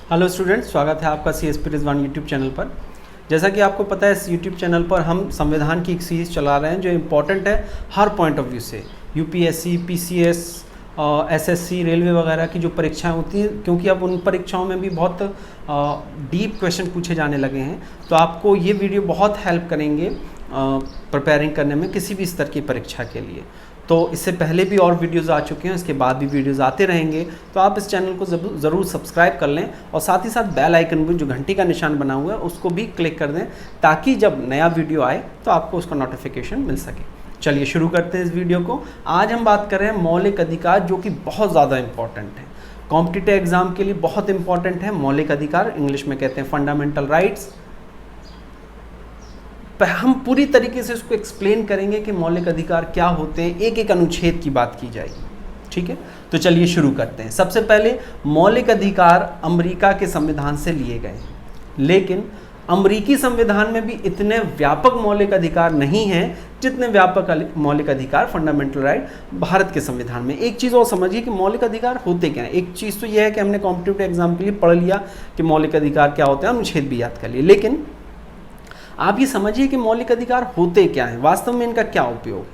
Hello students, स्वागत है आपका CSP रिजवान यूट्यूब चैनल पर। जैसा कि आपको पता है, इस यूट्यूब चैनल पर हम संविधान की एक सीरीज़ चला रहे हैं जो इम्पॉर्टेंट है हर पॉइंट ऑफ व्यू से। UPSC, PCS, SSC, रेलवे वगैरह की जो परीक्षाएं होती हैं, क्योंकि अब उन परीक्षाओं में भी बहुत डीप क्वेश्चन पूछे जाने लगे हैं, तो आपको ये वीडियो बहुत हेल्प करेंगे प्रिपेयरिंग करने में किसी भी स्तर की परीक्षा के लिए। तो इससे पहले भी और वीडियोज़ आ चुके हैं, इसके बाद भी वीडियोज़ आते रहेंगे, तो आप इस चैनल को ज़रूर सब्सक्राइब कर लें और साथ ही साथ बेल आइकन भी जो घंटी का निशान बना हुआ है उसको भी क्लिक कर दें, ताकि जब नया वीडियो आए तो आपको उसका नोटिफिकेशन मिल सके। चलिए शुरू करते हैं इस वीडियो को। आज हम बात कर रहे हैं मौलिक अधिकार, जो कि बहुत ज़्यादा इंपॉर्टेंट है, कॉम्पिटिटिव एग्जाम के लिए बहुत इंपॉर्टेंट है। मौलिक अधिकार इंग्लिश में कहते हैं फंडामेंटल राइट्स। हम पूरी तरीके से इसको एक्सप्लेन करेंगे कि मौलिक अधिकार क्या होते हैं, एक एक अनुच्छेद की बात की जाएगी। ठीक है, तो चलिए शुरू करते हैं। सबसे पहले मौलिक अधिकार अमेरिका के संविधान से लिए गए हैं, लेकिन अमेरिकी संविधान में भी इतने व्यापक मौलिक अधिकार नहीं हैं जितने व्यापक मौलिक अधिकार फंडामेंटल राइट भारत के संविधान में। एक चीज़ और समझिए कि मौलिक अधिकार होते क्या हैं। एक चीज़ तो यह है कि हमने कॉम्पिटिटिव एग्जाम के लिए पढ़ लिया कि मौलिक अधिकार क्या होते हैं, अनुच्छेद भी याद कर लिए, लेकिन आप ये समझिए कि मौलिक अधिकार होते क्या हैं, वास्तव में इनका क्या उपयोग।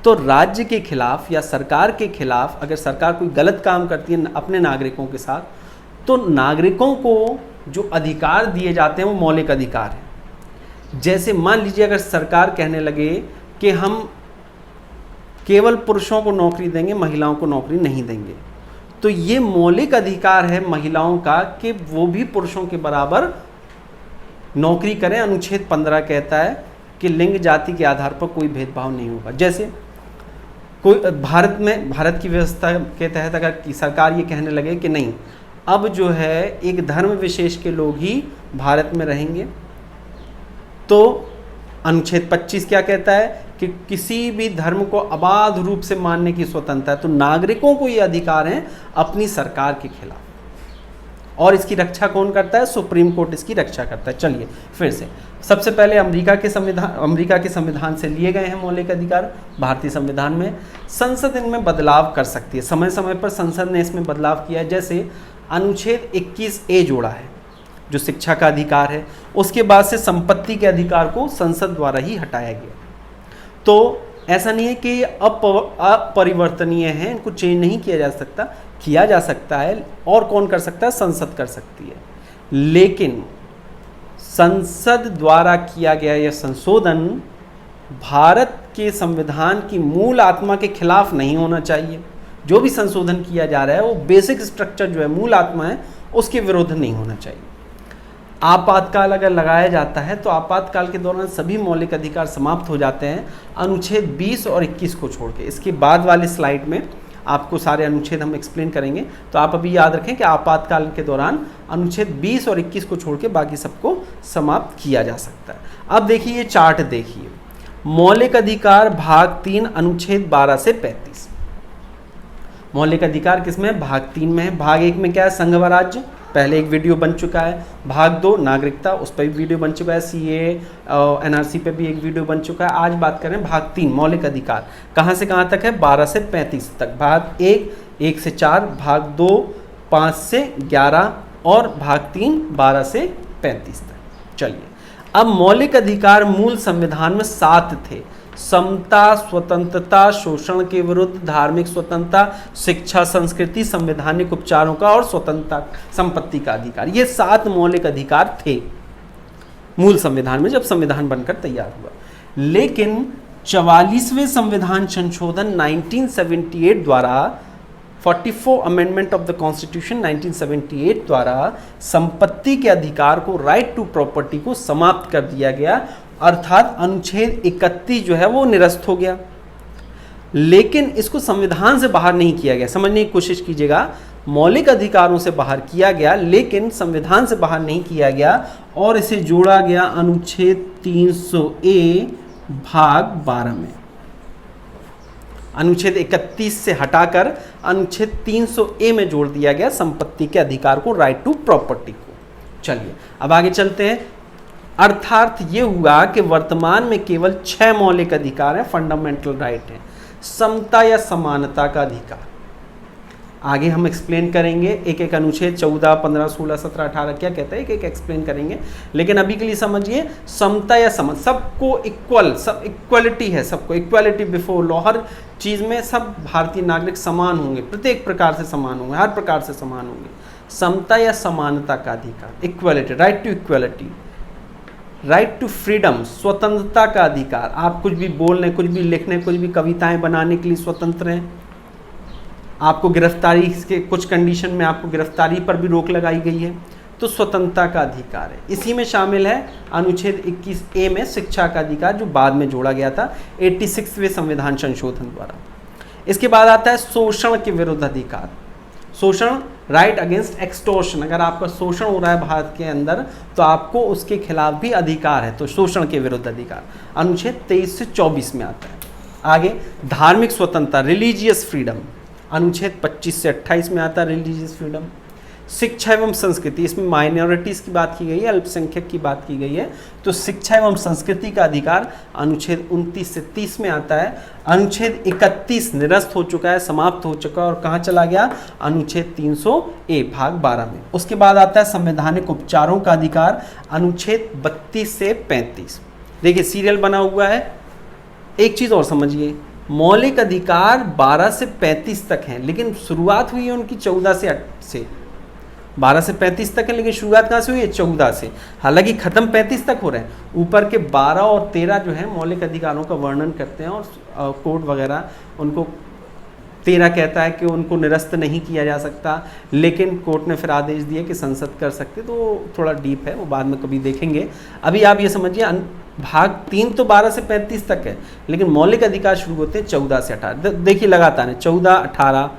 तो राज्य के खिलाफ या सरकार के खिलाफ अगर सरकार कोई गलत काम करती है अपने नागरिकों के साथ, तो नागरिकों को जो अधिकार दिए जाते हैं वो मौलिक अधिकार हैं। जैसे मान लीजिए अगर सरकार कहने लगे कि हम केवल पुरुषों को नौकरी देंगे, महिलाओं को नौकरी नहीं देंगे, तो ये मौलिक अधिकार है महिलाओं का कि वो भी पुरुषों के बराबर नौकरी करें। अनुच्छेद 15 कहता है कि लिंग जाति के आधार पर कोई भेदभाव नहीं होगा। जैसे कोई भारत की व्यवस्था के तहत अगर सरकार ये कहने लगे कि नहीं, अब जो है एक धर्म विशेष के लोग ही भारत में रहेंगे, तो अनुच्छेद 25 क्या कहता है कि किसी भी धर्म को अबाध रूप से मानने की स्वतंत्रता है। तो नागरिकों को ये अधिकार हैं अपनी सरकार के खिलाफ, और इसकी रक्षा कौन करता है? सुप्रीम कोर्ट इसकी रक्षा करता है। चलिए फिर से, सबसे पहले अमेरिका के संविधान से लिए गए हैं मौलिक अधिकार। भारतीय संविधान में संसद इनमें बदलाव कर सकती है, समय समय पर संसद ने इसमें बदलाव किया है। जैसे अनुच्छेद 21A जोड़ा है जो शिक्षा का अधिकार है, उसके बाद से संपत्ति के अधिकार को संसद द्वारा ही हटाया गया। तो ऐसा नहीं है कि अपरिवर्तनीय है, इनको चेंज नहीं किया जा सकता, किया जा सकता है। और कौन कर सकता है? संसद कर सकती है। लेकिन संसद द्वारा किया गया यह संशोधन भारत के संविधान की मूल आत्मा के खिलाफ नहीं होना चाहिए। जो भी संशोधन किया जा रहा है वो बेसिक स्ट्रक्चर जो है, मूल आत्मा है, उसके विरुद्ध नहीं होना चाहिए। आपातकाल अगर लगाया जाता है तो आपातकाल के दौरान सभी मौलिक अधिकार समाप्त हो जाते हैं, अनुच्छेद 20 और 21 को छोड़ के। इसके बाद वाले स्लाइड में आपको सारे अनुच्छेद हम एक्सप्लेन करेंगे, तो आप अभी याद रखें कि आपातकाल के दौरान अनुच्छेद 20 और 21 को छोड़ के बाकी सबको समाप्त किया जा सकता है। अब देखिए ये चार्ट देखिए, मौलिक अधिकार भाग 3 अनुच्छेद 12 से 35। मौलिक अधिकार किसमें? भाग 3 में है। भाग 1 में क्या है? संघ व राज्य, पहले एक वीडियो बन चुका है। भाग 2 नागरिकता, उस पर भी वीडियो बन चुका है। CA NRC पे भी एक वीडियो बन चुका है। आज बात करें भाग 3 मौलिक अधिकार, कहाँ से कहाँ तक है? 12 से 35 तक। भाग 1 से 4, भाग 2 5 से 11 और भाग 3 12 से 35 तक। चलिए, अब मौलिक अधिकार मूल संविधान में 7 थे: समता, स्वतंत्रता, शोषण के विरुद्ध, धार्मिक स्वतंत्रता, शिक्षा, संस्कृति, संवैधानिक उपचारों का और स्वतंत्रता, संपत्ति का अधिकार। ये 7 मौलिक अधिकार थे मूल संविधान में जब संविधान बनकर तैयार हुआ। लेकिन 44वें संविधान संशोधन 1978 द्वारा, 44 अमेंडमेंट ऑफ द कॉन्स्टिट्यूशन 1978 द्वारा संपत्ति के अधिकार को, राइट टू प्रॉपर्टी को समाप्त कर दिया गया, अर्थात अनुच्छेद 31 जो है वो निरस्त हो गया। लेकिन इसको संविधान से बाहर नहीं किया गया, समझने की कोशिश कीजिएगा। मौलिक अधिकारों से बाहर किया गया, लेकिन संविधान से बाहर नहीं किया गया, और इसे जोड़ा गया अनुच्छेद 300A भाग 12 में। अनुच्छेद 31 से हटाकर अनुच्छेद 300A में जोड़ दिया गया संपत्ति के अधिकार को, राइट टू प्रॉपर्टी को। चलिए अब आगे चलते हैं। अर्थात ये हुआ कि वर्तमान में केवल 6 मौलिक अधिकार हैं, फंडामेंटल राइट हैं। समता या समानता का अधिकार, आगे हम एक्सप्लेन करेंगे एक एक अनुच्छेद 14, 15, 16, 17, 18 क्या कहता है, एक एक एक्सप्लेन करेंगे। लेकिन अभी के लिए समझिए समता या सम, सबको इक्वल, सब इक्वलिटी है, सबको इक्वलिटी बिफोर लॉ, हर चीज़ में सब भारतीय नागरिक समान होंगे, प्रत्येक प्रकार से समान होंगे, हर प्रकार से समान होंगे। समता या समानता का अधिकार, equality, right to equality, right to freedom, स्वतंत्रता का अधिकार, आप कुछ भी बोलने, कुछ भी लिखने, कुछ भी कविताएं बनाने के लिए स्वतंत्र हैं। आपको गिरफ्तारी के कुछ कंडीशन में आपको गिरफ्तारी पर भी रोक लगाई गई है, तो स्वतंत्रता का अधिकार है। इसी में शामिल है अनुच्छेद 21A में शिक्षा का अधिकार, जो बाद में जोड़ा गया था 86वें संविधान संशोधन द्वारा। इसके बाद आता है शोषण के विरुद्ध अधिकार, शोषण, राइट अगेंस्ट एक्सटॉर्शन, अगर आपका शोषण हो रहा है भारत के अंदर तो आपको उसके खिलाफ भी अधिकार है, तो शोषण के विरुद्ध अधिकार अनुच्छेद 23 से 24 में आता है। आगे धार्मिक स्वतंत्रता, रिलीजियस फ्रीडम, अनुच्छेद 25 से 28 में आता है रिलीजियस फ्रीडम। शिक्षा एवं संस्कृति, इसमें माइनॉरिटीज़ की बात की गई है, अल्पसंख्यक की बात की गई है, तो शिक्षा एवं संस्कृति का अधिकार अनुच्छेद 29 से 30 में आता है। अनुच्छेद 31 निरस्त हो चुका है, समाप्त हो चुका है और कहाँ चला गया, अनुच्छेद 300A भाग 12 में। उसके बाद आता है संवैधानिक उपचारों का अधिकार, अनुच्छेद 32 से 35। देखिए सीरियल बना हुआ है। एक चीज़ और समझिए, मौलिक अधिकार 12 से 35 तक हैं, लेकिन शुरुआत हुई है उनकी 14 से 12 से 35 तक है, लेकिन शुरुआत कहाँ से हुई है, 14 से। हालांकि खत्म 35 तक हो रहे हैं। ऊपर के 12 और 13 जो है मौलिक अधिकारों का वर्णन करते हैं और कोर्ट वगैरह उनको 13 कहता है कि उनको निरस्त नहीं किया जा सकता, लेकिन कोर्ट ने फिर आदेश दिया कि संसद कर सकते, तो थोड़ा डीप है, वो बाद में कभी देखेंगे। अभी आप ये समझिए भाग 3 तो 12 से 35 तक है, लेकिन मौलिक अधिकार शुरू होते हैं 14 से 18। देखिए लगातार है 14, 18,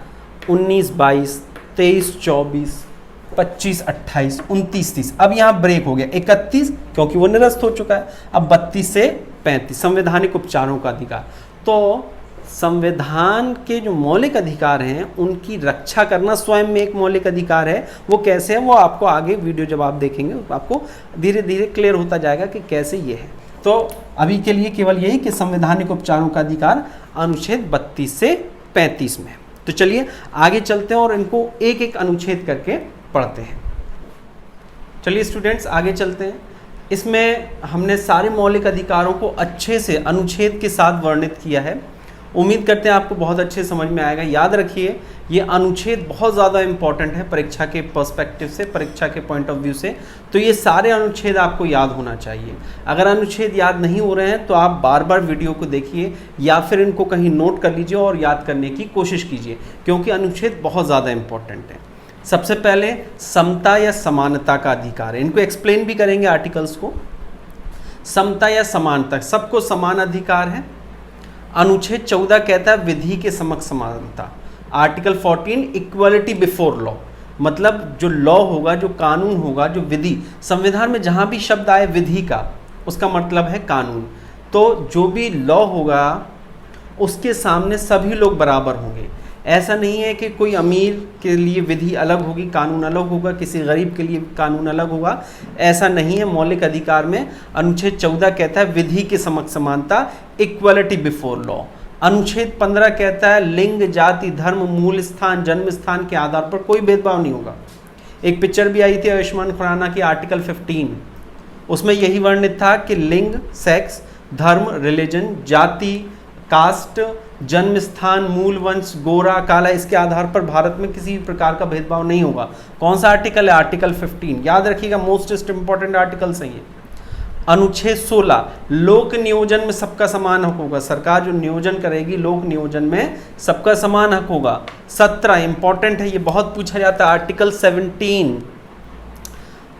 19, 22, 23, 24, 25, 28, 29, 30। अब यहाँ ब्रेक हो गया 31 क्योंकि वो निरस्त हो चुका है। अब 32 से 35 संवैधानिक उपचारों का अधिकार। तो संविधान के जो मौलिक अधिकार हैं उनकी रक्षा करना स्वयं में एक मौलिक अधिकार है। वो कैसे है वो आपको आगे वीडियो जब आप देखेंगे आपको धीरे धीरे क्लियर होता जाएगा कि कैसे ये है। तो अभी के लिए केवल यही कि संवैधानिक उपचारों का अधिकार अनुच्छेद 32 से 35 में। तो चलिए आगे चलते हैं और इनको एक एक अनुच्छेद करके पढ़ते हैं। चलिए स्टूडेंट्स आगे चलते हैं। इसमें हमने सारे मौलिक अधिकारों को अच्छे से अनुच्छेद के साथ वर्णित किया है। उम्मीद करते हैं आपको बहुत अच्छे समझ में आएगा। याद रखिए ये अनुच्छेद बहुत ज़्यादा इम्पॉर्टेंट है परीक्षा के पर्सपेक्टिव से, परीक्षा के पॉइंट ऑफ व्यू से। तो ये सारे अनुच्छेद आपको याद होना चाहिए। अगर अनुच्छेद याद नहीं हो रहे हैं तो आप बार बार वीडियो को देखिए या फिर इनको कहीं नोट कर लीजिए और याद करने की कोशिश कीजिए, क्योंकि अनुच्छेद बहुत ज़्यादा इम्पॉर्टेंट है। सबसे पहले समता या समानता का अधिकार है। इनको एक्सप्लेन भी करेंगे आर्टिकल्स को। समता या समानता, सबको समान अधिकार है। अनुच्छेद 14 कहता है विधि के समक्ष समानता। आर्टिकल 14 इक्वलिटी बिफोर लॉ, मतलब जो लॉ होगा, जो कानून होगा, जो विधि, संविधान में जहाँ भी शब्द आए विधि का, उसका मतलब है कानून। तो जो भी लॉ होगा उसके सामने सभी लोग बराबर होंगे। ऐसा नहीं है कि कोई अमीर के लिए विधि अलग होगी, कानून अलग होगा, किसी गरीब के लिए कानून अलग होगा, ऐसा नहीं है। मौलिक अधिकार में अनुच्छेद 14 कहता है विधि के समक्ष समानता, इक्वलिटी बिफोर लॉ। अनुच्छेद 15 कहता है लिंग, जाति, धर्म, मूल स्थान, जन्म स्थान के आधार पर कोई भेदभाव नहीं होगा। एक पिक्चर भी आई थी आयुष्मान खुराना की, आर्टिकल 15, उसमें यही वर्णित था कि लिंग, सेक्स, धर्म, रिलीजन, जाति, कास्ट, जन्म स्थान, मूल वंश, गोरा, काला, इसके आधार पर भारत में किसी भी प्रकार का भेदभाव नहीं होगा। कौन सा आर्टिकल है? आर्टिकल 15। याद रखिएगा, मोस्ट इंपॉर्टेंट आर्टिकल है ये। अनुच्छेद 16 लोक नियोजन में सबका समान हक होगा। सरकार जो नियोजन करेगी लोक नियोजन में सबका समान हक होगा। 17 इंपॉर्टेंट है, ये बहुत पूछा जाता है। आर्टिकल 17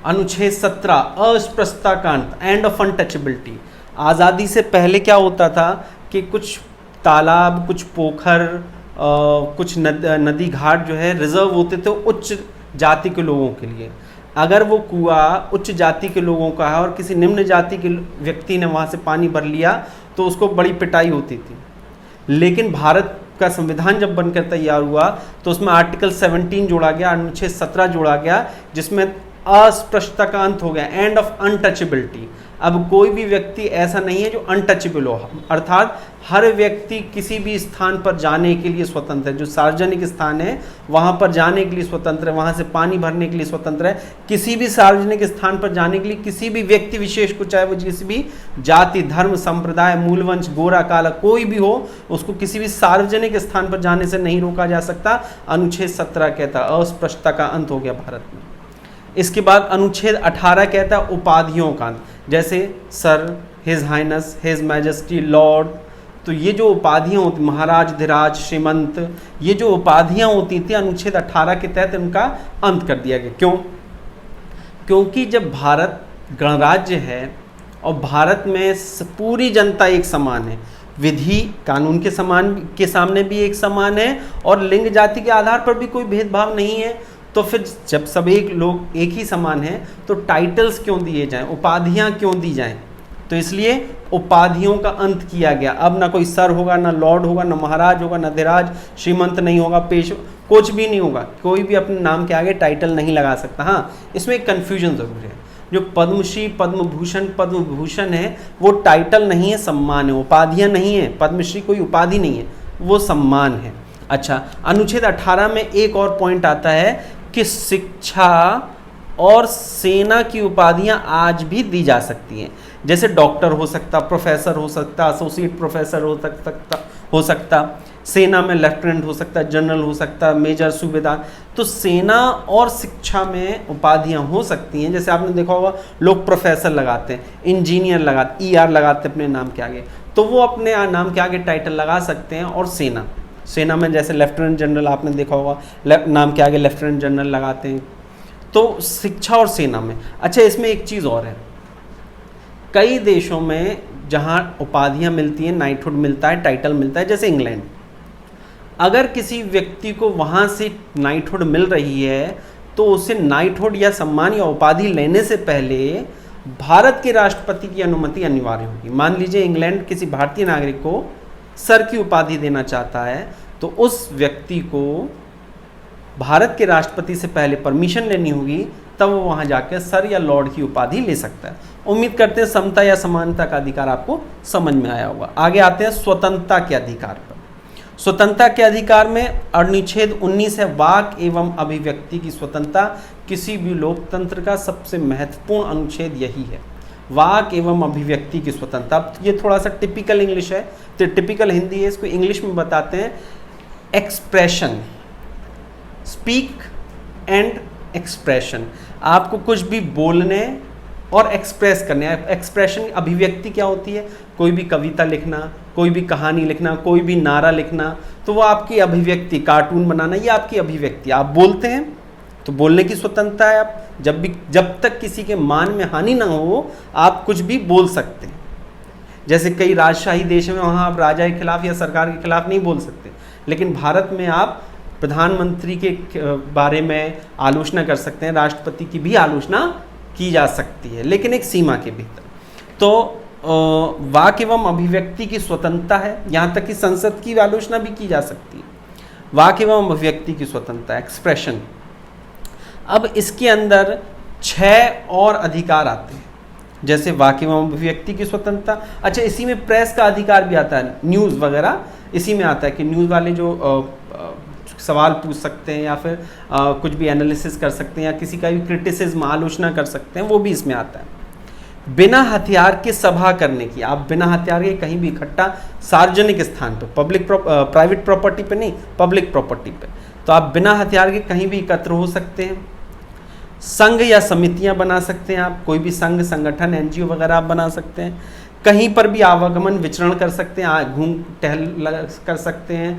अनुच्छेद 17 अस्पृश्यता कांड, एंड ऑफ अनटचेबिलिटी। आज़ादी से पहले क्या होता था कि कुछ तालाब, कुछ पोखर, कुछ नदी घाट जो है रिजर्व होते थे उच्च जाति के लोगों के लिए। अगर वो कुआं उच्च जाति के लोगों का है और किसी निम्न जाति के व्यक्ति ने वहाँ से पानी भर लिया तो उसको बड़ी पिटाई होती थी। लेकिन भारत का संविधान जब बनकर तैयार हुआ तो उसमें आर्टिकल 17 जोड़ा गया, अनुच्छेद 17 जोड़ा गया, जिसमें अस्पृश्यता का अंत हो गया, एंड ऑफ अनटचेबिलिटी। अब कोई भी व्यक्ति ऐसा नहीं है जो अनटचेबल हो, अर्थात हर व्यक्ति किसी भी स्थान पर जाने के लिए स्वतंत्र है। जो सार्वजनिक स्थान है वहाँ पर जाने के लिए स्वतंत्र है, वहाँ से पानी भरने के लिए स्वतंत्र है। किसी भी सार्वजनिक स्थान पर जाने के लिए किसी भी व्यक्ति विशेष को, चाहे वो किसी भी जाति, धर्म, संप्रदाय, मूलवंश, गोरा, काला कोई भी हो, उसको किसी भी सार्वजनिक स्थान पर जाने से नहीं रोका जा सकता। अनुच्छेद 17 कहता है अस्पृश्यता का अंत हो गया भारत में। इसके बाद अनुच्छेद 18 कहता है उपाधियों का अंत, जैसे sir, his highness, his majesty, Lord. तो ये जो उपाधियाँ होती, महाराज, धीराज, श्रीमंत, ये जो उपाधियाँ होती थी अनुच्छेद 18 के तहत उनका अंत कर दिया गया। क्यों? क्योंकि जब भारत गणराज्य है और भारत में पूरी जनता एक समान है, विधि कानून के सामने भी एक समान है और लिंग जाति के आधार पर भी कोई भेदभाव नहीं है, तो फिर जब सब लोग एक ही समान हैं तो टाइटल्स क्यों दिए जाएं, उपाधियां क्यों दी जाएं? तो इसलिए उपाधियों का अंत किया गया। अब ना कोई सर होगा, ना लॉर्ड होगा, ना महाराज होगा, ना धीराज, श्रीमंत नहीं होगा, कुछ भी नहीं होगा। कोई भी अपने नाम के आगे टाइटल नहीं लगा सकता। हाँ, इसमें एक कन्फ्यूजन ज़रूर है। जो पद्मश्री, पद्म भूषण है वो टाइटल नहीं है, सम्मान है, उपाधियाँ नहीं है। पद्मश्री कोई उपाधि नहीं है, वो सम्मान है। अच्छा, अनुच्छेद 18 में एक और पॉइंट आता है कि शिक्षा और सेना की उपाधियां आज भी दी जा सकती हैं। जैसे डॉक्टर हो सकता, प्रोफेसर हो सकता, एसोसिएट प्रोफेसर हो सकता, सेना में लेफ्टिनेंट हो सकता, जनरल हो सकता, मेजर, सूबेदार। तो सेना और शिक्षा में उपाधियां हो सकती हैं। जैसे आपने देखा होगा लोग प्रोफेसर लगाते हैं, इंजीनियर लगाते, ER लगाते अपने नाम के आगे, तो वो अपने नाम के आगे टाइटल लगा सकते हैं। और सेना में जैसे लेफ्टिनेंट जनरल आपने देखा होगा नाम के आगे लेफ्टिनेंट जनरल लगाते हैं। तो शिक्षा और सेना में। अच्छा, इसमें एक चीज़ और है, कई देशों में जहाँ उपाधियाँ मिलती हैं, नाइटहुड मिलता है, टाइटल मिलता है, जैसे इंग्लैंड, अगर किसी व्यक्ति को वहाँ से नाइटहुड मिल रही है तो उसे नाइटहुड या सम्मान या उपाधि लेने से पहले भारत के राष्ट्रपति की अनुमति अनिवार्य होगी। मान लीजिए इंग्लैंड किसी भारतीय नागरिक को सर की उपाधि देना चाहता है तो उस व्यक्ति को भारत के राष्ट्रपति से पहले परमिशन लेनी होगी, तब वो वहाँ जाकर सर या लॉर्ड की उपाधि ले सकता है। उम्मीद करते हैं समता या समानता का अधिकार आपको समझ में आया होगा। आगे आते हैं स्वतंत्रता के अधिकार पर। स्वतंत्रता के अधिकार में अनुच्छेद 19 है, वाक एवं अभिव्यक्ति की स्वतंत्रता। किसी भी लोकतंत्र का सबसे महत्वपूर्ण अनुच्छेद यही है, वाक एवं अभिव्यक्ति की स्वतंत्रता। अब ये थोड़ा सा टिपिकल इंग्लिश है, तो टिपिकल हिंदी है, इसको इंग्लिश में बताते हैं एक्सप्रेशन, स्पीक एंड एक्सप्रेशन। आपको कुछ भी बोलने और एक्सप्रेस करने। एक्सप्रेशन, अभिव्यक्ति क्या होती है? कोई भी कविता लिखना, कोई भी कहानी लिखना, कोई भी नारा लिखना, तो वो आपकी अभिव्यक्ति, कार्टून बनाना, ये आपकी अभिव्यक्ति। आप बोलते हैं तो बोलने की स्वतंत्रता है। आप जब तक किसी के मान में हानि ना हो आप कुछ भी बोल सकते हैं। जैसे कई राजशाही देश में वहाँ आप राजा के खिलाफ या सरकार के खिलाफ नहीं बोल सकते, लेकिन भारत में आप प्रधानमंत्री के बारे में आलोचना कर सकते हैं, राष्ट्रपति की भी आलोचना की जा सकती है, लेकिन एक सीमा के भीतर। तो वाक एवं अभिव्यक्ति की स्वतंत्रता है, यहाँ तक कि संसद की आलोचना भी की जा सकती है। वाक एवं अभिव्यक्ति की स्वतंत्रता, एक्सप्रेशन। अब इसके अंदर 6 और अधिकार आते हैं, जैसे वाक एवं अभिव्यक्ति की स्वतंत्रता। अच्छा, इसी में प्रेस का अधिकार भी आता है, न्यूज़ वगैरह इसी में आता है कि न्यूज़ वाले जो सवाल पूछ सकते हैं या फिर कुछ भी एनालिसिस कर सकते हैं या किसी का भी क्रिटिसिज्म, आलोचना कर सकते हैं, वो भी इसमें आता है। बिना हथियार के सभा करने की, आप बिना हथियार के कहीं भी इकट्ठा सार्वजनिक स्थान पे, प्राइवेट प्रॉपर्टी पे नहीं, पब्लिक प्रॉपर्टी पे, तो आप बिना हथियार के कहीं भी एकत्र हो सकते हैं। संघ या समितियां बना सकते हैं आप, कोई भी संघ, संगठन, NGO वगैरह आप बना सकते हैं। कहीं पर भी आवागमन, विचरण कर सकते हैं, घूम टहल कर सकते हैं,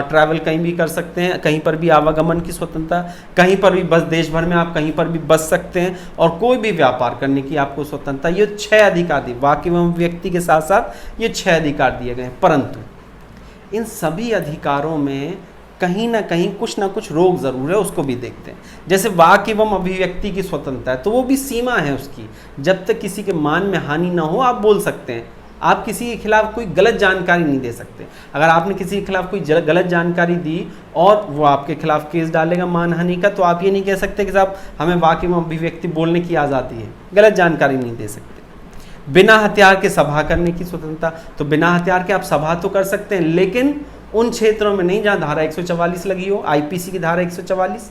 ट्रैवल कहीं भी कर सकते हैं, कहीं पर भी आवागमन की स्वतंत्रता। कहीं पर भी बस, देश भर में आप कहीं पर भी बस सकते हैं, और कोई भी व्यापार करने की आपको स्वतंत्रता। ये 6 अधिकार दिए, वाक एवं व्यक्ति के साथ साथ ये 6 अधिकार दिए गए हैं। परंतु इन सभी अधिकारों में कहीं ना कहीं कुछ ना कुछ रोक ज़रूर है, उसको भी देखते हैं। जैसे वाक एवं अभिव्यक्ति की स्वतंत्रता है, तो वो भी सीमा है उसकी, जब तक किसी के मान में हानि ना हो आप बोल सकते हैं। आप किसी के खिलाफ कोई गलत जानकारी नहीं दे सकते। अगर आपने किसी के खिलाफ कोई गलत जानकारी दी और वो आपके खिलाफ केस डालेगा मानहानि का, तो आप ये नहीं कह सकते कि साहब हमें वाक एवं अभिव्यक्ति बोलने की आज़ादी है, गलत जानकारी नहीं दे सकते। बिना हथियार के सभा करने की स्वतंत्रता, तो बिना हथियार के आप सभा तो कर सकते हैं, लेकिन उन क्षेत्रों में नहीं जहां धारा 144 लगी हो, आईपीसी की धारा 144।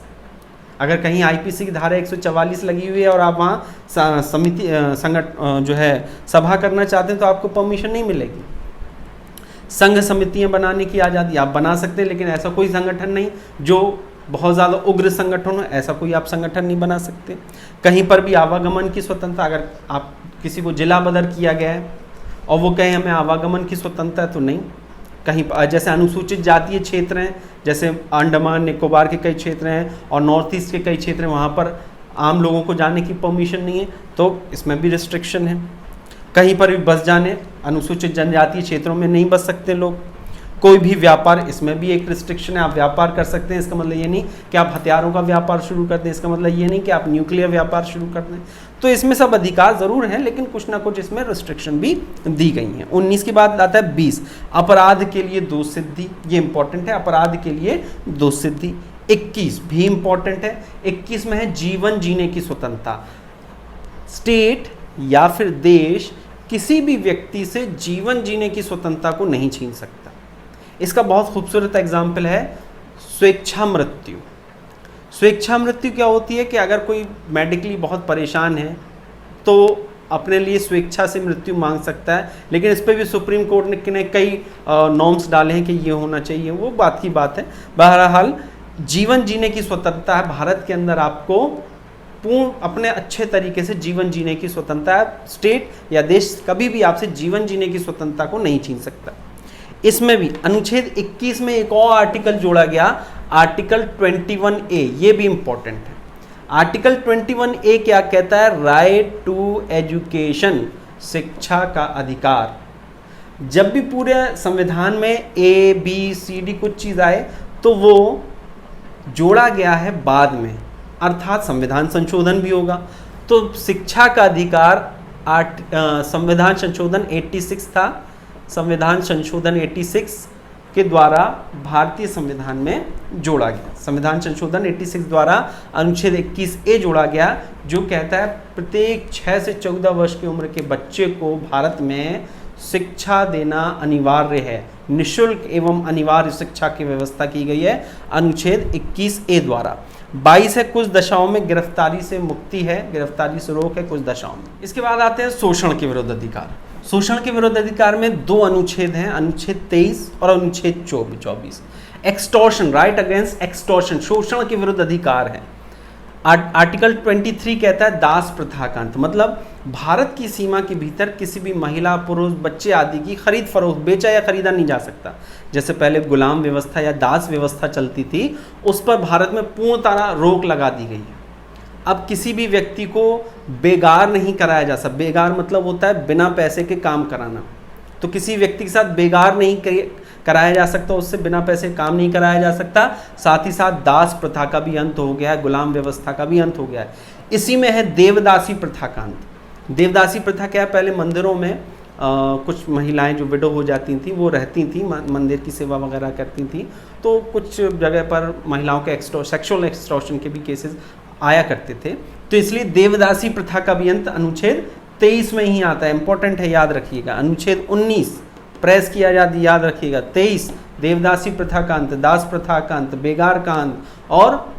अगर कहीं आईपीसी की धारा 144 लगी हुई है और आप वहाँ समिति जो है सभा करना चाहते हैं तो आपको परमिशन नहीं मिलेगी। संघ समितियां बनाने की आज़ादी आप बना सकते हैं, लेकिन ऐसा कोई संगठन नहीं जो बहुत ज़्यादा उग्र संगठन हो, ऐसा कोई आप संगठन नहीं बना सकते। कहीं पर भी आवागमन की स्वतंत्रता, अगर आप किसी को जिला बदर किया गया है और वो कहें हमें आवागमन की स्वतंत्रता है तो नहीं। कहीं जैसे अनुसूचित जातीय क्षेत्र हैं, जैसे अंडमान निकोबार के कई क्षेत्र हैं और नॉर्थ ईस्ट के कई क्षेत्र हैं, वहाँ पर आम लोगों को जाने की परमिशन नहीं है, तो इसमें भी रिस्ट्रिक्शन है। कहीं पर भी बस जाने, अनुसूचित जनजातीय क्षेत्रों में नहीं बस सकते लोग। कोई भी व्यापार, इसमें भी एक रिस्ट्रिक्शन है, आप व्यापार कर सकते हैं, इसका मतलब ये नहीं कि आप हथियारों का व्यापार शुरू कर दें, इसका मतलब ये नहीं कि आप न्यूक्लियर व्यापार शुरू कर दें। तो इसमें सब अधिकार ज़रूर हैं, लेकिन कुछ ना कुछ इसमें रिस्ट्रिक्शन भी दी गई हैं। 19 की बात आता है 20, अपराध के लिए दोष सिद्धि, ये इंपॉर्टेंट है, अपराध के लिए दोष सिद्धि। 21 भी इंपॉर्टेंट है, 21 में है जीवन जीने की स्वतंत्रता। स्टेट या फिर देश किसी भी व्यक्ति से जीवन जीने की स्वतंत्रता को नहीं छीन सकता। इसका बहुत खूबसूरत एग्जाम्पल है स्वेच्छा मृत्यु। स्वेच्छा मृत्यु क्या होती है कि अगर कोई मेडिकली बहुत परेशान है तो अपने लिए स्वेच्छा से मृत्यु मांग सकता है, लेकिन इस पर भी सुप्रीम कोर्ट ने कई नॉर्म्स डाले हैं कि ये होना चाहिए, वो बात की बात है। बहरहाल जीवन जीने की स्वतंत्रता है, भारत के अंदर आपको पूर्ण अपने अच्छे तरीके से जीवन जीने की स्वतंत्रता है। स्टेट या देश कभी भी आपसे जीवन जीने की स्वतंत्रता को नहीं छीन सकता। इसमें भी अनुच्छेद 21 में एक और आर्टिकल जोड़ा गया, आर्टिकल 21A, ये भी इंपॉर्टेंट है। आर्टिकल 21A क्या कहता है? राइट टू एजुकेशन, शिक्षा का अधिकार। जब भी पूरे संविधान में ABCD कुछ चीज़ आए तो वो जोड़ा गया है बाद में, अर्थात संविधान संशोधन भी होगा। तो शिक्षा का अधिकार संविधान संशोधन 86 था, संविधान संशोधन 86 के द्वारा भारतीय संविधान में जोड़ा गया। संविधान संशोधन 86 द्वारा अनुच्छेद 21A जोड़ा गया, जो कहता है प्रत्येक 6 से 14 वर्ष की उम्र के बच्चे को भारत में शिक्षा देना अनिवार्य है। निःशुल्क एवं अनिवार्य शिक्षा की व्यवस्था की गई है अनुच्छेद 21A द्वारा। 22 है, कुछ दशाओं में गिरफ्तारी से मुक्ति है, गिरफ्तारी से रोक है कुछ दशाओं में। इसके बाद आते हैं शोषण के विरुद्ध अधिकार। शोषण के विरुद्ध अधिकार में 2 अनुच्छेद हैं, अनुच्छेद 23 और अनुच्छेद 24। एक्सटॉर्शन, राइट अगेंस्ट एक्सटॉर्शन, शोषण के विरुद्ध अधिकार है। आर्टिकल 23 कहता है दास प्रथा का अंत, मतलब भारत की सीमा के भीतर किसी भी महिला, पुरुष, बच्चे आदि की खरीद फरोख्त, बेचा या खरीदा नहीं जा सकता। जैसे पहले गुलाम व्यवस्था या दास व्यवस्था चलती थी, उस पर भारत में पूर्ण तरह रोक लगा दी गई है। अब किसी भी व्यक्ति को बेगार नहीं कराया जा सकता। बेगार मतलब होता है बिना पैसे के काम कराना। तो किसी व्यक्ति के साथ बेगार नहीं कराया जा सकता, उससे बिना पैसे काम नहीं कराया जा सकता। साथ ही साथ दास प्रथा का भी अंत हो गया है, गुलाम व्यवस्था का भी अंत हो गया है। इसी में है देवदासी प्रथा का अंत। देवदासी प्रथा क्या है? पहले मंदिरों में कुछ महिलाएं जो विडो हो जाती थी वो रहती थी, मंदिर की सेवा वगैरह करती थी, तो कुछ जगह पर महिलाओं के सेक्सुअल एक्सटॉर्शन के भी केसेस आया करते थे। तो इसलिए देवदासी प्रथा का भी अंत अनुच्छेद 23 में ही आता है। इंपॉर्टेंट है, याद रखिएगा। अनुच्छेद 19 प्रेस की आज़ादी, याद रखिएगा। 23 देवदासी प्रथा का अंत, दास प्रथा का अंत, बेगार का अंत और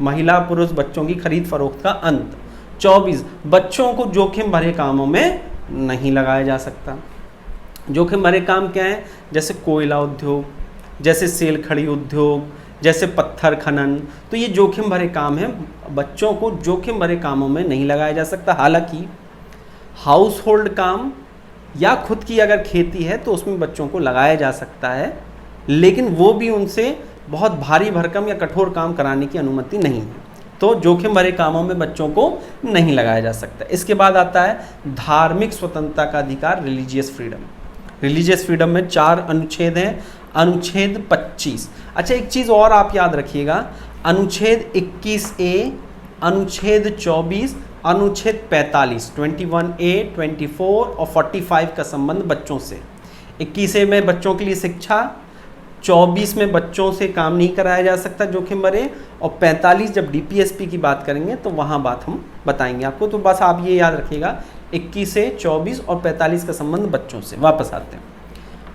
महिला, पुरुष, बच्चों की खरीद फरोख्त का अंत। 24 बच्चों को जोखिम भरे कामों में नहीं लगाया जा सकता। जोखिम भरे काम क्या है? जैसे कोयला उद्योग, जैसे सेल खड़ी उद्योग, जैसे पत्थर खनन, तो ये जोखिम भरे काम है, बच्चों को जोखिम भरे कामों में नहीं लगाया जा सकता। हालांकि हाउस होल्ड काम या खुद की अगर खेती है तो उसमें बच्चों को लगाया जा सकता है, लेकिन वो भी उनसे बहुत भारी भरकम या कठोर काम कराने की अनुमति नहीं है। तो जोखिम भरे कामों में बच्चों को नहीं लगाया जा सकता। इसके बाद आता है धार्मिक स्वतंत्रता का अधिकार, रिलीजियस फ्रीडम। रिलीजियस फ्रीडम में 4 अनुच्छेद हैं। अनुच्छेद 25, अच्छा एक चीज़ और आप याद रखिएगा, अनुच्छेद 21A, अनुच्छेद 24, अनुच्छेद 45, 21A, 24 और 45 का संबंध बच्चों से। 21A में बच्चों के लिए शिक्षा, 24 में बच्चों से काम नहीं कराया जा सकता जोखिम भरे, और 45 जब DPSP की बात करेंगे तो वहाँ बात हम बताएंगे आपको। तो बस आप ये याद रखिएगा, 21 से 24 और 45 का संबंध बच्चों से। वापस आते हैं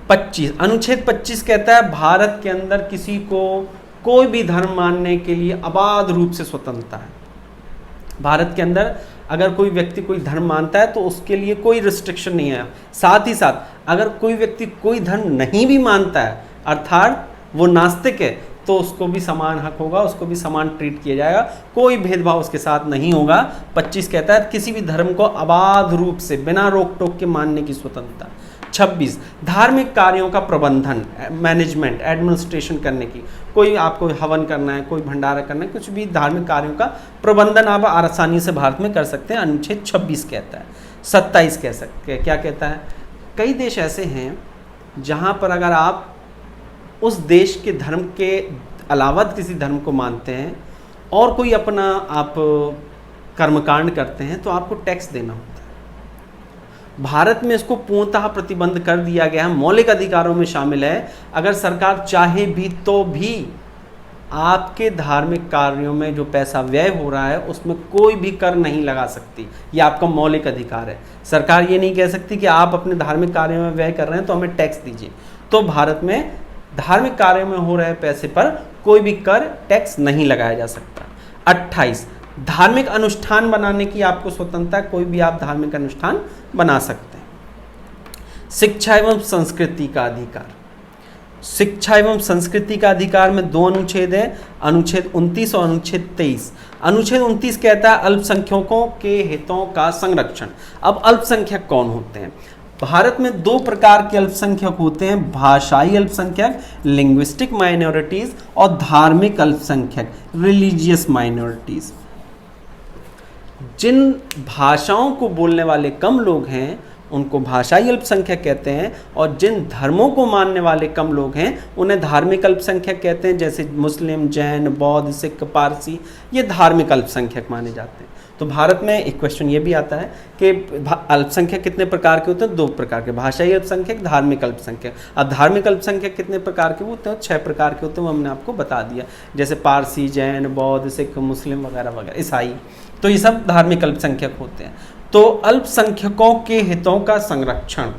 25, अनुच्छेद 25 कहता है भारत के अंदर किसी को कोई भी धर्म मानने के लिए अबाध रूप से स्वतंत्रता है। भारत के अंदर अगर कोई व्यक्ति कोई धर्म मानता है तो उसके लिए कोई रिस्ट्रिक्शन नहीं है। साथ ही साथ अगर कोई व्यक्ति कोई धर्म नहीं भी मानता है, अर्थात वो नास्तिक है, तो उसको भी समान हक होगा, उसको भी समान ट्रीट किया जाएगा, कोई भेदभाव उसके साथ नहीं होगा। 25 कहता है किसी भी धर्म को अबाध रूप से बिना रोक टोक के मानने की स्वतंत्रता। 26, धार्मिक कार्यों का प्रबंधन, मैनेजमेंट, एडमिनिस्ट्रेशन करने की, कोई आपको हवन करना है, कोई भंडारा करना है, कुछ भी धार्मिक कार्यों का प्रबंधन आप आसानी से भारत में कर सकते हैं, अनुच्छेद 26 कहता है। 27 कह सकते हैं, क्या कहता है, कई देश ऐसे हैं जहाँ पर अगर आप उस देश के धर्म के अलावा किसी धर्म को मानते हैं और कोई अपना आप कर्मकांड करते हैं तो आपको टैक्स देना होता है। भारत में इसको पूर्णतः प्रतिबंध कर दिया गया है, मौलिक अधिकारों में शामिल है। अगर सरकार चाहे भी तो भी आपके धार्मिक कार्यों में जो पैसा व्यय हो रहा है उसमें कोई भी कर नहीं लगा सकती। ये आपका मौलिक अधिकार है। सरकार ये नहीं कह सकती कि आप अपने धार्मिक कार्यों में व्यय कर रहे हैं तो हमें टैक्स दीजिए। तो भारत में धार्मिक कार्यों में हो रहे पैसे पर कोई भी कर, टैक्स नहीं लगाया जा सकता। 28, धार्मिक अनुष्ठान बनाने की आपको स्वतंत्रता, कोई भी आप धार्मिक अनुष्ठान बना सकते हैं। शिक्षा एवं संस्कृति का अधिकार, शिक्षा एवं संस्कृति का अधिकार में 2 अनुच्छेद है, अनुच्छेद 29 और अनुच्छेद 23। अनुच्छेद 29 कहता है अल्पसंख्यकों के हितों का संरक्षण। अब अल्पसंख्यक कौन होते हैं? भारत में 2 प्रकार के अल्पसंख्यक होते हैं, भाषाई अल्पसंख्यक लिंग्विस्टिक माइनॉरिटीज और धार्मिक अल्पसंख्यक रिलीजियस माइनॉरिटीज। जिन भाषाओं को बोलने वाले कम लोग हैं उनको भाषाई अल्पसंख्यक कहते हैं, और जिन धर्मों को मानने वाले कम लोग हैं उन्हें धार्मिक अल्पसंख्यक कहते हैं, जैसे मुस्लिम, जैन, बौद्ध, सिख, पारसी, ये धार्मिक अल्पसंख्यक माने जाते हैं। तो भारत में एक क्वेश्चन ये भी आता है कि अल्पसंख्यक कितने प्रकार के होते हैं? 2 प्रकार के, भाषाई अल्पसंख्यक, धार्मिक अल्पसंख्यक। अब धार्मिक अल्पसंख्यक कितने प्रकार के होते हैं? 6 प्रकार के होते हैं, वो हमने आपको बता दिया, जैसे पारसी, जैन, बौद्ध, सिख, मुस्लिम वगैरह वगैरह, ईसाई। तो ये सब धार्मिक अल्पसंख्यक होते हैं। तो अल्पसंख्यकों के हितों का संरक्षण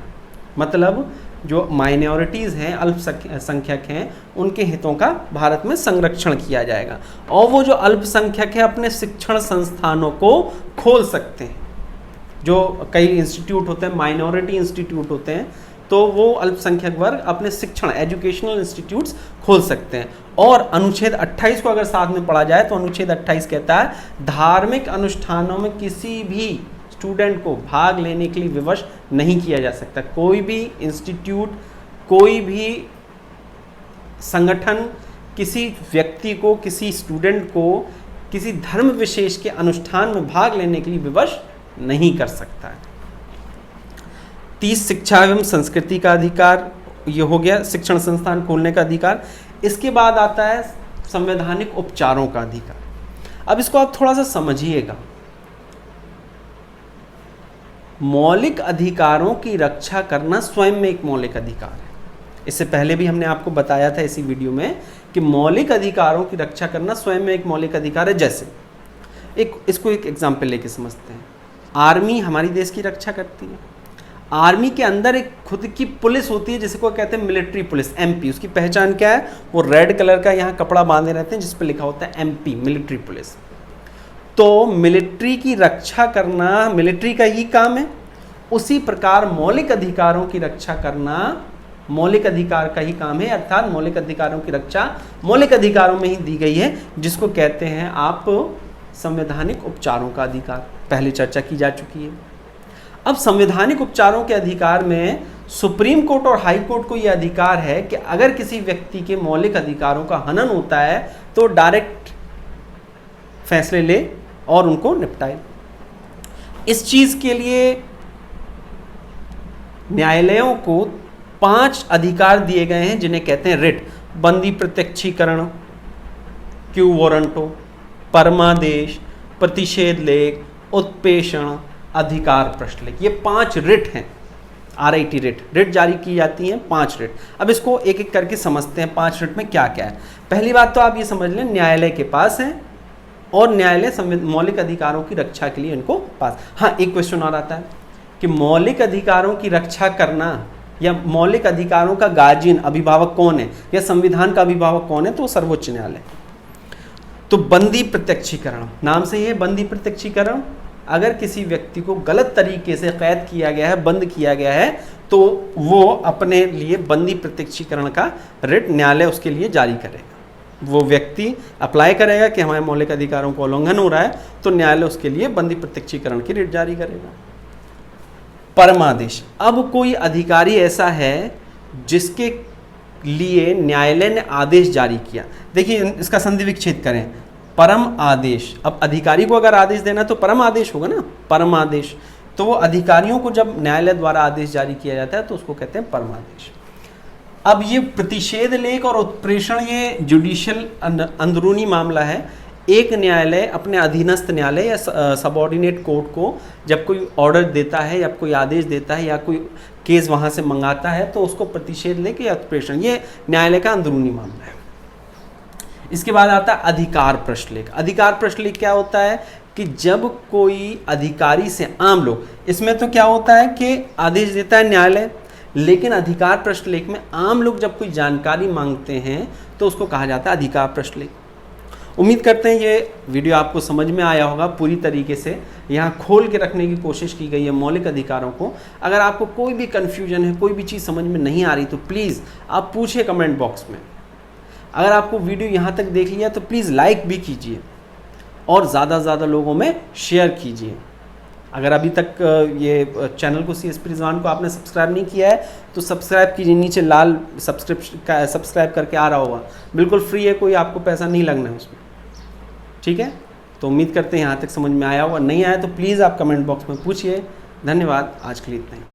मतलब जो माइनॉरिटीज़ हैं, अल्पसंख्यक हैं, उनके हितों का भारत में संरक्षण किया जाएगा। और वो जो अल्पसंख्यक है अपने शिक्षण संस्थानों को खोल सकते हैं। जो कई इंस्टीट्यूट होते हैं, माइनॉरिटी इंस्टीट्यूट होते हैं, तो वो अल्पसंख्यक वर्ग अपने शिक्षण, एजुकेशनल इंस्टीट्यूट्स खोल सकते हैं। और अनुच्छेद 28 को अगर साथ में पढ़ा जाए तो अनुच्छेद 28 कहता है धार्मिक अनुष्ठानों में किसी भी स्टूडेंट को भाग लेने के लिए विवश नहीं किया जा सकता। कोई भी इंस्टीट्यूट, कोई भी संगठन किसी व्यक्ति को, किसी स्टूडेंट को किसी धर्म विशेष के अनुष्ठान में भाग लेने के लिए विवश नहीं कर सकता है। 30, शिक्षा एवं संस्कृति का अधिकार, ये हो गया शिक्षण संस्थान खोलने का अधिकार। इसके बाद आता है संवैधानिक उपचारों का अधिकार। अब इसको आप थोड़ा सा समझिएगा। मौलिक अधिकारों की रक्षा करना स्वयं में एक मौलिक अधिकार है। इससे पहले भी हमने आपको बताया था इसी वीडियो में कि मौलिक अधिकारों की रक्षा करना स्वयं में एक मौलिक अधिकार है। जैसे इसको एक एग्जाम्पल लेके समझते हैं। आर्मी हमारी देश की रक्षा करती है। आर्मी के अंदर एक खुद की पुलिस होती है जिसे को कहते हैं मिलिट्री पुलिस, MP। उसकी पहचान क्या है? वो रेड कलर का यहाँ कपड़ा बांधे रहते हैं जिस पर लिखा होता है MP, मिलिट्री पुलिस। तो मिलिट्री की रक्षा करना मिलिट्री का ही काम है। उसी प्रकार मौलिक अधिकारों की रक्षा करना मौलिक अधिकार का ही काम है, अर्थात मौलिक अधिकारों की रक्षा मौलिक अधिकारों में ही दी गई है, जिसको कहते हैं आप संवैधानिक उपचारों का अधिकार। पहले चर्चा की जा चुकी है। अब संवैधानिक उपचारों के अधिकार में सुप्रीम कोर्ट और हाई कोर्ट को यह अधिकार है कि अगर किसी व्यक्ति के मौलिक अधिकारों का हनन होता है तो डायरेक्ट फैसले ले और उनको निपटाए। इस चीज के लिए न्यायालयों को 5 अधिकार दिए गए हैं जिन्हें कहते हैं रिट। बंदी प्रत्यक्षीकरण, क्यू वारंटो, परमादेश, प्रतिषेध लेख, उत्प्रेषण, अधिकार प्रश्नलेख। ये 5 रिट हैं। RIT रिट जारी की जाती हैं 5 रिट। अब इसको एक एक करके समझते हैं 5 रिट में क्या क्या है। पहली बात तो आप ये समझ लें, न्यायालय के पास है और न्यायालय मौलिक अधिकारों की रक्षा के लिए इनको पास। हाँ, एक क्वेश्चन और आता है कि मौलिक अधिकारों की रक्षा करना या मौलिक अधिकारों का गार्जियन अभिभावक कौन है या संविधान का अभिभावक कौन है, तो सर्वोच्च न्यायालय। तो बंदी प्रत्यक्षीकरण, नाम से ही है बंदी प्रत्यक्षीकरण। अगर किसी व्यक्ति को गलत तरीके से कैद किया गया है, बंद किया गया है, तो वो अपने लिए बंदी प्रत्यक्षीकरण का रिट न्यायालय उसके लिए जारी करेगा। वो व्यक्ति अप्लाई करेगा कि हमारे मौलिक अधिकारों का उल्लंघन हो रहा है, तो न्यायालय उसके लिए बंदी प्रत्यक्षीकरण की रिट जारी करेगा। परमादेश, अब कोई अधिकारी ऐसा है जिसके लिए न्यायालय ने आदेश जारी किया। देखिए इसका संधि विच्छेद करें, परम आदेश। अब अधिकारी को अगर आदेश देना तो परम आदेश होगा ना, परम आदेश। तो वो अधिकारियों को जब न्यायालय द्वारा आदेश जारी किया जाता है तो उसको कहते हैं परम आदेश। अब ये प्रतिषेध लेख और उत्प्रेषण ये जुडिशियल अंदरूनी मामला है। एक न्यायालय अपने अधीनस्थ न्यायालय या सबऑर्डिनेट कोर्ट को जब कोई ऑर्डर देता है या कोई आदेश देता है या कोई केस वहाँ से मंगाता है तो उसको प्रतिषेध लेख या उत्प्रेषण, ये न्यायालय का अंदरूनी मामला है। इसके बाद आता है अधिकार प्रश्नलेख। अधिकार प्रश्नलेख क्या होता है कि जब कोई अधिकारी से आम लोग, इसमें तो क्या होता है कि आदेश देता है न्यायालय, लेकिन अधिकार प्रश्नलेख में आम लोग जब कोई जानकारी मांगते हैं तो उसको कहा जाता है अधिकार प्रश्नलेख। उम्मीद करते हैं ये वीडियो आपको समझ में आया होगा पूरी तरीके से। यहाँ खोल के रखने की कोशिश की गई है मौलिक अधिकारों को। अगर आपको कोई भी कन्फ्यूजन है, कोई भी चीज़ समझ में नहीं आ रही तो प्लीज़ आप पूछिए कमेंट बॉक्स में। अगर आपको वीडियो यहाँ तक देख लिया तो प्लीज़ लाइक भी कीजिए और ज़्यादा से ज़्यादा लोगों में शेयर कीजिए। अगर अभी तक ये चैनल को CSP रिजवान को आपने सब्सक्राइब नहीं किया है तो सब्सक्राइब कीजिए, नीचे लाल सब्सक्राइब करके आ रहा होगा, बिल्कुल फ्री है, कोई आपको पैसा नहीं लगना है उसमें, ठीक है। तो उम्मीद करते हैं यहाँ तक समझ में आया होगा, नहीं आया तो प्लीज़ आप कमेंट बॉक्स में पूछिए। धन्यवाद, आज के लिए इतना ही।